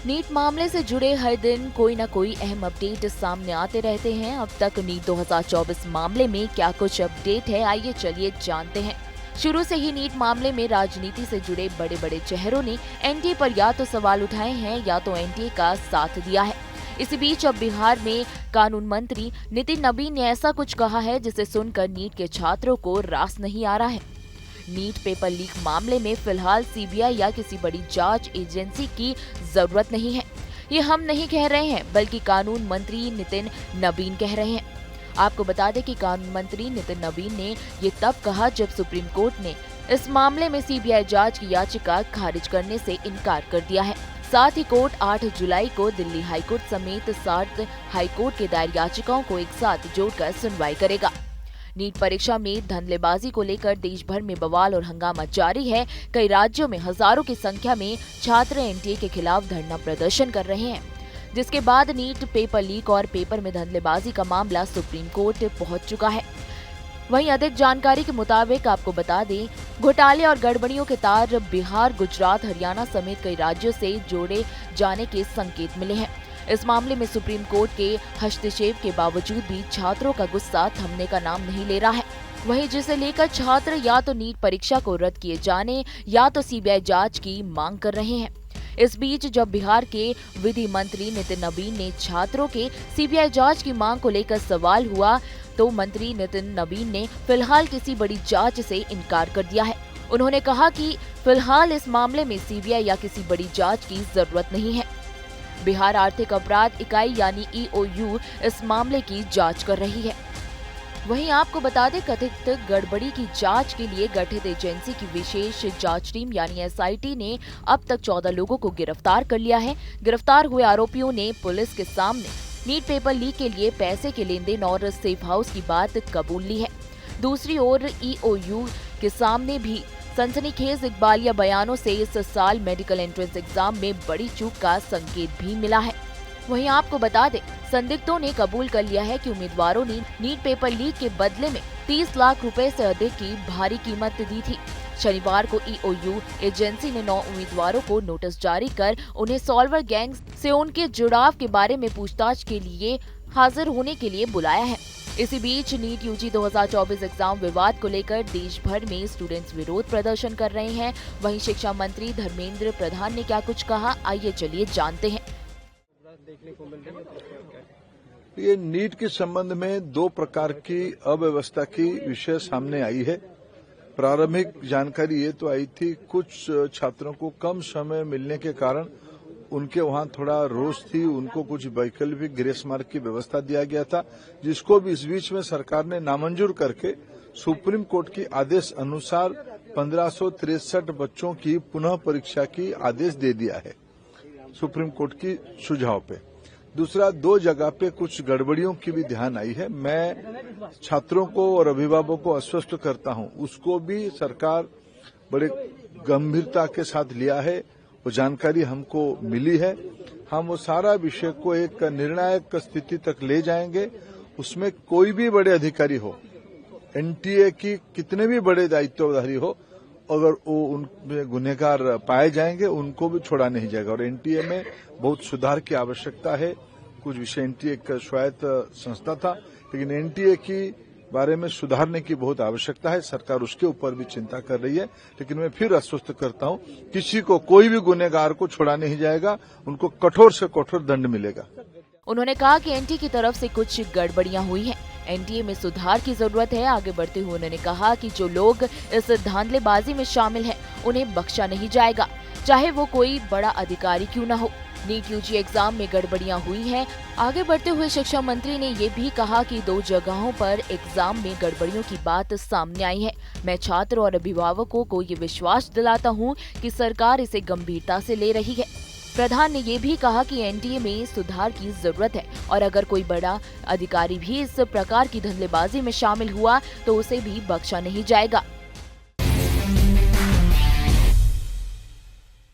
NEET मामले से जुड़े हर दिन कोई न कोई अहम अपडेट सामने आते रहते हैं। अब तक नीट 2024 मामले में क्या कुछ अपडेट है, आइए चलिए जानते हैं। शुरू से ही नीट मामले में राजनीति से जुड़े बड़े बड़े चेहरों ने एनडीए पर या तो सवाल उठाए हैं या तो एनडीए का साथ दिया है। इसी बीच अब बिहार में कानून मंत्री नितिन नबीन ने ऐसा कुछ कहा है जिसे सुनकर नीट के छात्रों को रास नहीं आ रहा है। नीट पेपर लीक मामले में फिलहाल सीबीआई या किसी बड़ी जांच एजेंसी की जरूरत नहीं है। ये हम नहीं कह रहे हैं, बल्कि कानून मंत्री नितिन नबीन कह रहे हैं। आपको बता दें कि कानून मंत्री नितिन नबीन ने ये तब कहा जब सुप्रीम कोर्ट ने इस मामले में सीबीआई जांच की याचिका खारिज करने से इनकार कर दिया है। साथ ही कोर्ट 8 जुलाई को दिल्ली हाईकोर्ट समेत 7 हाईकोर्ट के दायर याचिकाओं को एक साथ जोड़कर सुनवाई करेगा। नीट परीक्षा में धंधलेबाजी को लेकर देश भर में बवाल और हंगामा जारी है। कई राज्यों में हजारों की संख्या में छात्र एनटीए के खिलाफ धरना प्रदर्शन कर रहे हैं, जिसके बाद नीट पेपर लीक और पेपर में धंधलेबाजी का मामला सुप्रीम कोर्ट पहुंच चुका है। वहीं अधिक जानकारी के मुताबिक आपको बता दें, घोटाले और गड़बड़ियों के तार बिहार, गुजरात, हरियाणा समेत कई राज्यों से जोड़े जाने के संकेत मिले हैं। इस मामले में सुप्रीम कोर्ट के हस्तक्षेप के बावजूद भी छात्रों का गुस्सा थमने का नाम नहीं ले रहा है। वहीं जिसे लेकर छात्र या तो नीट परीक्षा को रद्द किए जाने या तो सीबीआई जांच की मांग कर रहे हैं। इस बीच जब बिहार के विधि मंत्री नितिन नबीन ने छात्रों के सीबीआई जांच की मांग को लेकर सवाल हुआ, तो मंत्री नितिन नबीन ने फिलहाल किसी बड़ी जांच से इनकार कर दिया है। उन्होंने कहा कि फिलहाल इस मामले में सीबीआई या किसी बड़ी जांच की जरूरत नहीं है। बिहार आर्थिक अपराध इकाई यानी ईओयू इस मामले की जांच कर रही है। वहीं आपको बता दें, कथित गड़बड़ी की जांच के लिए गठित एजेंसी की विशेष जांच टीम यानी एसआईटी ने अब तक 14 लोगों को गिरफ्तार कर लिया है। गिरफ्तार हुए आरोपियों ने पुलिस के सामने नीट पेपर लीक के लिए पैसे के लेन देन और सेफ हाउस की बात कबूल ली है। दूसरी ओर ईओयू के सामने भी सनसनीखेज इकबालिया बयानों से इस साल मेडिकल एंट्रेंस एग्जाम में बड़ी चूक का संकेत भी मिला है। वहीं आपको बता दें, संदिग्धों ने कबूल कर लिया है कि उम्मीदवारों ने नीट पेपर लीक के बदले में 30 लाख रुपए से अधिक की भारी कीमत दी थी। शनिवार को ईओयू एजेंसी ने 9 उम्मीदवारों को नोटिस जारी कर उन्हें सॉल्वर गैंग से उनके जुड़ाव के बारे में पूछताछ के लिए हाजिर होने के लिए बुलाया है। इसी बीच नीट यूजी 2024 एग्जाम विवाद को लेकर देश भर में स्टूडेंट्स विरोध प्रदर्शन कर रहे हैं। वहीं शिक्षा मंत्री धर्मेंद्र प्रधान ने क्या कुछ कहा, आइए चलिए जानते हैं। ये नीट के संबंध में 2 प्रकार की अव्यवस्था की विषय सामने आई है। प्रारंभिक जानकारी ये तो आई थी, कुछ छात्रों को कम समय मिलने के कारण उनके वहां थोड़ा रोष थी, उनको कुछ वैकल्पिक ग्रेस मार्क की व्यवस्था दिया गया था, जिसको भी इस बीच में सरकार ने नामंजूर करके सुप्रीम कोर्ट की आदेश अनुसार 1563 बच्चों की पुनः परीक्षा की आदेश दे दिया है सुप्रीम कोर्ट की सुझाव पे। दूसरा, 2 जगह पे कुछ गड़बड़ियों की भी ध्यान आई है। मैं छात्रों को और अभिभावकों को आश्वस्त करता हूं, उसको भी सरकार बड़े गंभीरता के साथ लिया है। वो जानकारी हमको मिली है। हम वो सारा विषय को एक निर्णायक स्थिति तक ले जाएंगे। उसमें कोई भी बड़े अधिकारी हो, एनटीए की कितने भी बड़े दायित्वधारी हो, अगर वो उनमें गुनहगार पाए जाएंगे उनको भी छोड़ा नहीं जाएगा। और एनटीए में बहुत सुधार की आवश्यकता है। कुछ विषय, एनटीए एक स्वायत्त संस्था था, लेकिन एनटीए की बारे में सुधारने की बहुत आवश्यकता है। सरकार उसके ऊपर भी चिंता कर रही है। लेकिन मैं फिर आश्वस्त करता हूं, किसी को, कोई भी गुनहगार को छोड़ा नहीं जाएगा, उनको कठोर से कठोर दंड मिलेगा। उन्होंने कहा कि एनटीए की तरफ से कुछ गड़बड़ियां हुई हैं। एनटीए में सुधार की जरूरत है। आगे बढ़ते हुए उन्होंने कहा कि जो लोग इस धांधलेबाजी में शामिल हैं, उन्हें बख्शा नहीं जाएगा, चाहे वो कोई बड़ा अधिकारी क्यों न हो। नीट यूजी एग्जाम में गड़बड़ियां हुई हैं। आगे बढ़ते हुए शिक्षा मंत्री ने ये भी कहा कि 2 जगहों पर एग्जाम में गड़बड़ियों की बात सामने आई है। मैं छात्र और अभिभावकों को ये विश्वास दिलाता हूँ कि सरकार इसे गंभीरता से ले रही है। प्रधान ने ये भी कहा कि एनटीए में सुधार की जरूरत है और अगर कोई बड़ा अधिकारी भी इस प्रकार की धंधलेबाजी में शामिल हुआ तो उसे भी बख्शा नहीं जाएगा।